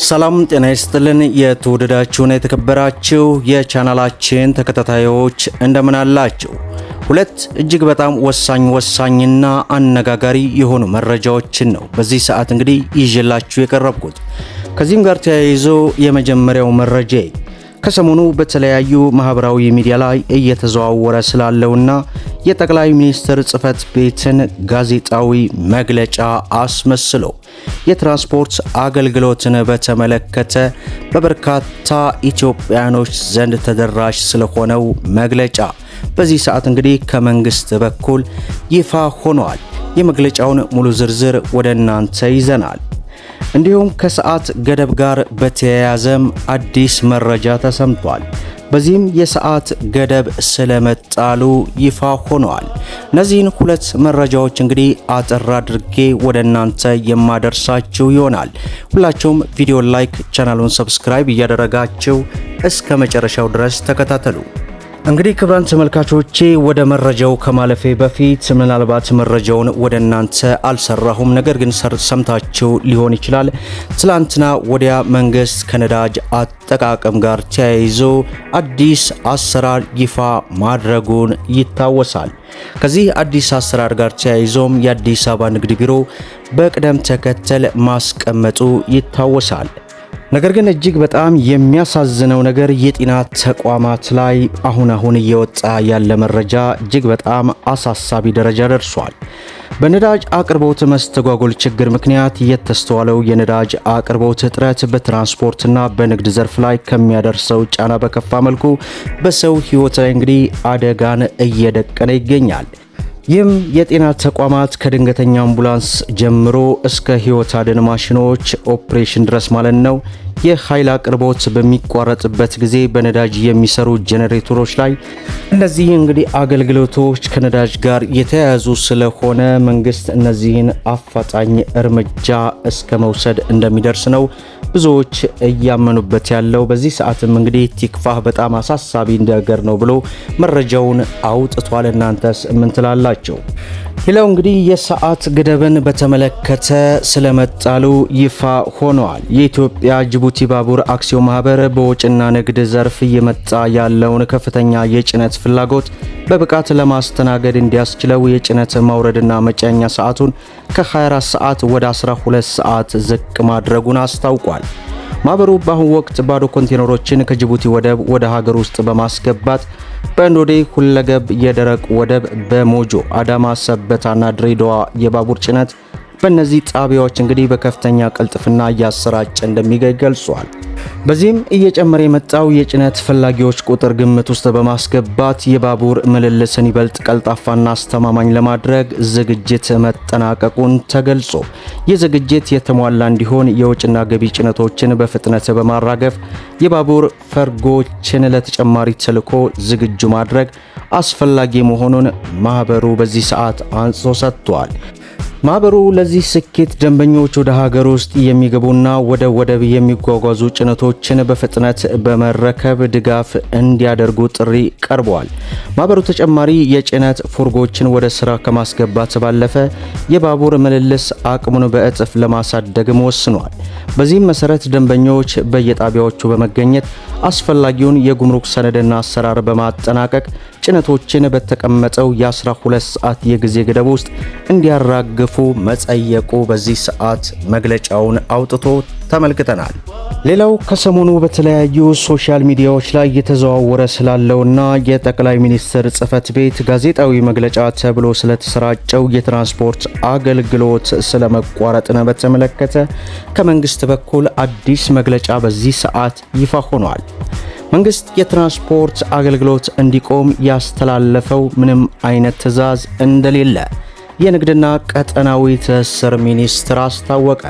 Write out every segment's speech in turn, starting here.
ሰላም ጤና ይስጥልን። የተወደዳችሁና የተከበራችሁ የቻናላችን ተከታታዮች እንደምን አላችሁ? ሁለት እጅግ በጣም ወሳኝና አነጋጋሪ የሆኑ መረጃዎችን ነው በዚህ ሰዓት እንግዲህ ይዤላችሁ የቀረብኩት። ከዚህም ጋር ተያይዞ የመጀመሪያው መረጃ ከሰሞኑ በተለያዩ ማህበራዊ ሚዲያ ላይ እየተዘዋወረ ስላለውና የጠቅላይ ሚኒስትር ጽህፈት ቤትን ጋዜጣዊ መግለጫ አስመስሎ የትራንስፖርት አገልግሎትን በተመለከተ በበርካታ ኢትዮጵያኖች ዘንድ ተደራሽ ስለሆነው መግለጫ በዚህ ሰዓት እንግዲህ ከመንግስት በኩል ይፋ ሆኗል። የመግለጫውን ሙሉ ዝርዝር ወደ እናንተ ይዘናል። እንዲሁም ከሰዓት ገደብ ጋር በተያያዘም አዲስ መረጃ ተሰምቷል። በዚህም የሰዓት ገደብ ስለመጣሉ ይፋ ሆኗል። እነዚህን ሁለት መረጃዎች እንግዲህ አጠር አድርጌ ወደ እናንተ የማደርሳችሁ ይሆናል። ሁላችሁም ቪዲዮ ላይክ፣ ቻናሉን ሰብስክራይብ እያደረጋችሁ እስከ መጨረሻው ድረስ ተከታተሉ። እንግዲህ ክቡራን ተመልካቾቼ ወደ መረጃው ከማለፌ በፊት ምናልባት መረጃውን ወደ እናንተ አልሰራሁም፣ ነገር ግን ሰምታችሁ ሊሆን ይችላል። ትላንትና ወዲያ መንግስት ከነዳጅ አጠቃቀም ጋር ተያይዞ አዲስ አሰራር ይፋ ማድረጉን ይታወሳል። ከዚህ አዲስ አሰራር ጋር ተያይዞም የአዲስ አበባ ንግድ ቢሮ በቅደም ተከተል ማስቀመጡ ይታወሳል። ነገር ግን እጅግ በጣም የሚያሳዝነው ነገር የጤና ተቋማት ላይ አሁን እየወጣ ያለ መረጃ እጅግ በጣም አሳሳቢ ደረጃ ደርሷል። በነዳጅ አቅርቦት መስተጓጎል ችግር ምክንያት የተስተዋለው የነዳጅ አቅርቦት እጥረት በትራንስፖርትና በንግድ ዘርፍ ላይ ከሚያደርሰው ጫና በከፋ መልኩ በሰው ሕይወት ላይ እንግዲህ አደጋን እየደቀነ ይገኛል። ይህም የጤና ተቋማት ከድንገተኛ አምቡላንስ ጀምሮ እስከ ህይወት አድን ማሽኖች ኦፕሬሽን ድረስ ማለት ነው የኃይል አቅርቦት በሚቋረጥበት ጊዜ በነዳጅ የሚሰሩ ጄኔሬተሮች ላይ እነዚህ እንግዲህ አገልግሎቶች ከነዳጅ ጋር የተያያዙ ስለሆነ መንግስት እነዚህን አፋጣኝ እርምጃ እስከ መውሰድ እንደሚደርስ ነው ብዙዎች እያመኑበት ያለው። በዚህ ሰዓትም እንግዲህ ቲክፋህ በጣም አሳሳቢ ነገር ነው ብሎ መረጃውን አውጥቷል። እናንተስ ምን ትላላችሁ? ሌላው እንግዲህ የሰዓት ገደብን በተመለከተ ስለመጣሉ ይፋ ሆኗል። የኢትዮጵያ ጅቡቲ ባቡር አክሲዮን ማህበር በወጪና ንግድ ዘርፍ እየመጣ ያለውን ከፍተኛ የጭነት ፍላጎት በብቃት ለማስተናገድ እንዲያስችለው የጭነት ማውረድና መጫኛ ሰዓቱን ከ24 ሰዓት ወደ 12 ሰዓት ዝቅ ማድረጉን አስታውቋል። ማህበሩ በአሁኑ ወቅት ባዶ ኮንቴነሮችን ከጅቡቲ ወደብ ወደ ሀገር ውስጥ በማስገባት በእንዶዴ ሁለገብ የደረቅ ወደብ በሞጆ፣ አዳማ፣ ሰበታና ድሬዳዋ የባቡር ጭነት በእነዚህ ጣቢያዎች እንግዲህ በከፍተኛ ቅልጥፍና እያሰራጨ እንደሚገኝ ገልጿል። በዚህም እየጨመረ የመጣው የጭነት ፈላጊዎች ቁጥር ግምት ውስጥ በማስገባት የባቡር ምልልስን ይበልጥ ቀልጣፋና አስተማማኝ ለማድረግ ዝግጅት መጠናቀቁን ተገልጾ ይህ ዝግጅት የተሟላ እንዲሆን የውጭና ገቢ ጭነቶችን በፍጥነት በማራገፍ የባቡር ፈርጎችን ለተጨማሪ ተልዕኮ ዝግጁ ማድረግ አስፈላጊ መሆኑን ማህበሩ በዚህ ሰዓት አንጾ ሰጥቷል። ማህበሩ ለዚህ ስኬት ደንበኞች ወደ ሀገር ውስጥ የሚገቡና ወደ ወደብ የሚጓጓዙ ጭነቶችን በፍጥነት በመረከብ ድጋፍ እንዲያደርጉ ጥሪ ቀርቧል። ማህበሩ ተጨማሪ የጭነት ፉርጎችን ወደ ስራ ከማስገባት ባለፈ የባቡር ምልልስ አቅሙን በእጥፍ ለማሳደግም ወስኗል። በዚህም መሰረት ደንበኞች በየጣቢያዎቹ በመገኘት አስፈላጊውን የጉምሩክ ሰነድና አሰራር በማጠናቀቅ ጭነቶችን በተቀመጠው የ12 ሰዓት የጊዜ ገደብ ውስጥ እንዲያራግፉ መጠየቁ በዚህ ሰዓት መግለጫውን አውጥቶ ተመልክተናል። ሌላው ከሰሞኑ በተለያዩ ሶሻል ሚዲያዎች ላይ የተዘዋወረ ስላለውና የጠቅላይ ሚኒስትር ጽህፈት ቤት ጋዜጣዊ መግለጫ ተብሎ ስለተሰራጨው የትራንስፖርት አገልግሎት ስለመቋረጥን በተመለከተ ከመንግስት በኩል አዲስ መግለጫ በዚህ ሰዓት ይፋ ሆኗል። መንግስት የትራንስፖርት አገልግሎት እንዲቆም ያስተላለፈው ምንም አይነት ትዕዛዝ እንደሌለ የንግድና ቀጠናዊ ትስስር ሚኒስቴር አስታወቀ።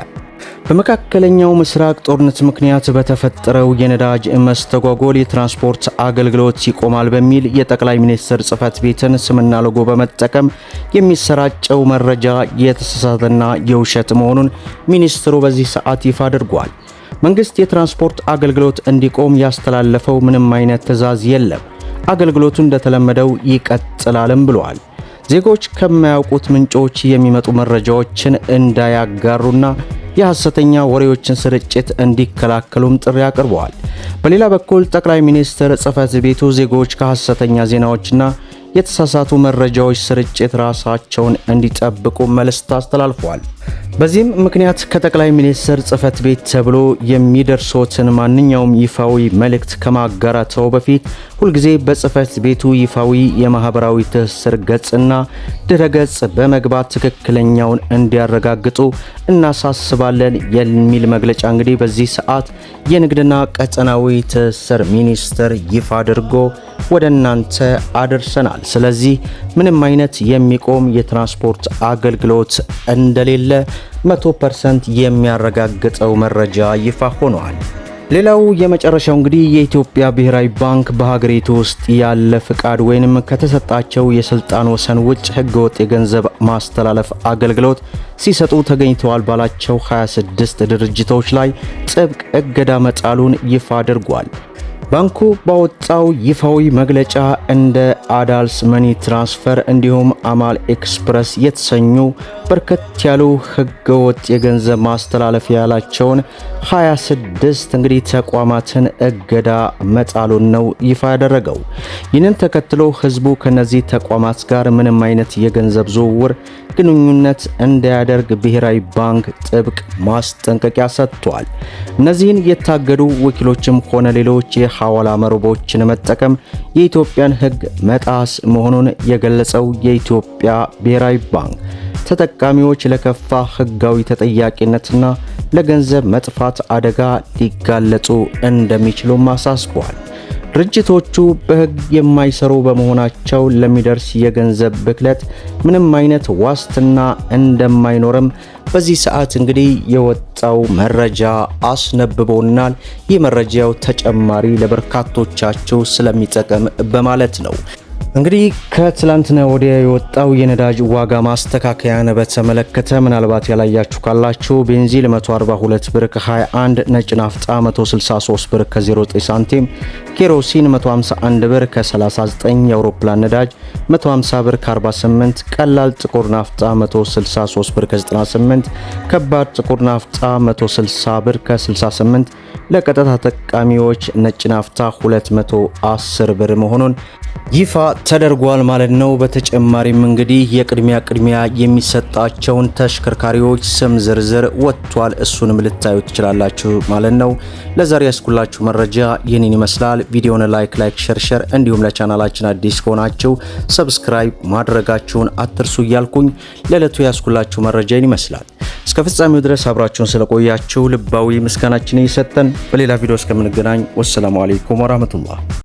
በመካከለኛው ምስራቅ ጦርነት ምክንያት በተፈጠረው የነዳጅ መስተጓጎል የትራንስፖርት አገልግሎት ይቆማል በሚል የጠቅላይ ሚኒስትር ጽህፈት ቤትን ስምና ሎጎ በመጠቀም የሚሰራጨው መረጃ የተሳሳተና የውሸት መሆኑን ሚኒስትሩ በዚህ ሰዓት ይፋ አድርጓል። መንግስት የትራንስፖርት አገልግሎት እንዲቆም ያስተላለፈው ምንም አይነት ትዕዛዝ የለም፣ አገልግሎቱ እንደተለመደው ይቀጥላልም ብለዋል። ዜጎች ከማያውቁት ምንጮች የሚመጡ መረጃዎችን እንዳያጋሩና የሐሰተኛ ወሬዎችን ስርጭት እንዲከላከሉም ጥሪ አቅርበዋል። በሌላ በኩል ጠቅላይ ሚኒስትር ጽሕፈት ቤቱ ዜጎች ከሐሰተኛ ዜናዎችና የተሳሳቱ መረጃዎች ስርጭት ራሳቸውን እንዲጠብቁ መልእክት አስተላልፈዋል። በዚህም ምክንያት ከጠቅላይ ሚኒስትር ጽሕፈት ቤት ተብሎ የሚደርሶትን ማንኛውም ይፋዊ መልእክት ከማጋራተው በፊት ሁልጊዜ በጽሕፈት ቤቱ ይፋዊ የማህበራዊ ትስስር ገጽና ድረገጽ በመግባት ትክክለኛውን እንዲያረጋግጡ እናሳስባለን የሚል መግለጫ እንግዲህ በዚህ ሰዓት የንግድና ቀጠናዊ ትስስር ሚኒስቴር ይፋ አድርጎ ወደ እናንተ አድርሰናል። ስለዚህ ምንም አይነት የሚቆም የትራንስፖርት አገልግሎት እንደሌለ 100% የሚያረጋግጠው መረጃ ይፋ ሆኗል። ሌላው የመጨረሻው እንግዲህ የኢትዮጵያ ብሔራዊ ባንክ በሀገሪቱ ውስጥ ያለ ፍቃድ ወይንም ከተሰጣቸው የስልጣን ወሰን ውጭ ህገወጥ የገንዘብ ማስተላለፍ አገልግሎት ሲሰጡ ተገኝተዋል ባላቸው 26 ድርጅቶች ላይ ጥብቅ እገዳ መጣሉን ይፋ አድርጓል። ባንኩ ባወጣው ይፋዊ መግለጫ እንደ አዳልስ መኒ ትራንስፈር እንዲሁም አማል ኤክስፕረስ የተሰኙ በርከት ያሉ ህገወጥ የገንዘብ ማስተላለፊያ ያላቸውን 26 እንግዲህ ተቋማትን እገዳ መጣሉን ነው ይፋ ያደረገው። ይህንን ተከትሎ ህዝቡ ከነዚህ ተቋማት ጋር ምንም አይነት የገንዘብ ዝውውር ግንኙነት እንዳያደርግ ብሔራዊ ባንክ ጥብቅ ማስጠንቀቂያ ሰጥቷል። እነዚህን የታገዱ ወኪሎችም ሆነ ሌሎች የሐዋላ መረቦችን መጠቀም የኢትዮጵያን ህግ መጣስ መሆኑን የገለጸው የኢትዮጵያ ብሔራዊ ባንክ ተጠቃሚዎች ለከፋ ህጋዊ ተጠያቂነትና ለገንዘብ መጥፋት አደጋ ሊጋለጡ እንደሚችሉም አሳስቧል። ድርጅቶቹ በህግ የማይሰሩ በመሆናቸው ለሚደርስ የገንዘብ ብክለት ምንም አይነት ዋስትና እንደማይኖርም በዚህ ሰዓት እንግዲህ የወጣው መረጃ አስነብቦናል። ይህ መረጃው ተጨማሪ ለበርካቶቻችሁ ስለሚጠቅም በማለት ነው። እንግዲህ ከትላንትና ወዲያ የወጣው የነዳጅ ዋጋ ማስተካከያን በተመለከተ ምናልባት ያላያችሁ ካላችሁ ቤንዚን 142 ብር ከ21፣ ነጭ ናፍጣ 163 ብር ከ09 ሳንቲም፣ ኬሮሲን 151 ብር ከ39፣ የአውሮፕላን ነዳጅ 150 ብር ከ48፣ ቀላል ጥቁር ናፍጣ 163 ብር ከ98፣ ከባድ ጥቁር ናፍጣ 160 ብር ከ68፣ ለቀጥታ ተጠቃሚዎች ነጭ ናፍጣ 210 ብር መሆኑን ይፋ ተደርጓል ማለት ነው። በተጨማሪም እንግዲህ የቅድሚያ የሚሰጣቸውን ተሽከርካሪዎች ስም ዝርዝር ወጥቷል። እሱንም ልታዩ ትችላላችሁ ማለት ነው። ለዛሬ ያስኩላችሁ መረጃ ይህንን ይመስላል። ቪዲዮውን ላይክ ሼር እንዲሁም ለቻናላችን አዲስ ከሆናችሁ ሰብስክራይብ ማድረጋችሁን አትርሱ እያልኩኝ ለዕለቱ ያስኩላችሁ መረጃ ይህን ይመስላል። እስከ ፍጻሜው ድረስ አብራችሁን ስለቆያችሁ ልባዊ ምስጋናችንን እየሰጠን በሌላ ቪዲዮ እስከምንገናኝ ወሰላሙ አለይኩም ወራህመቱላህ።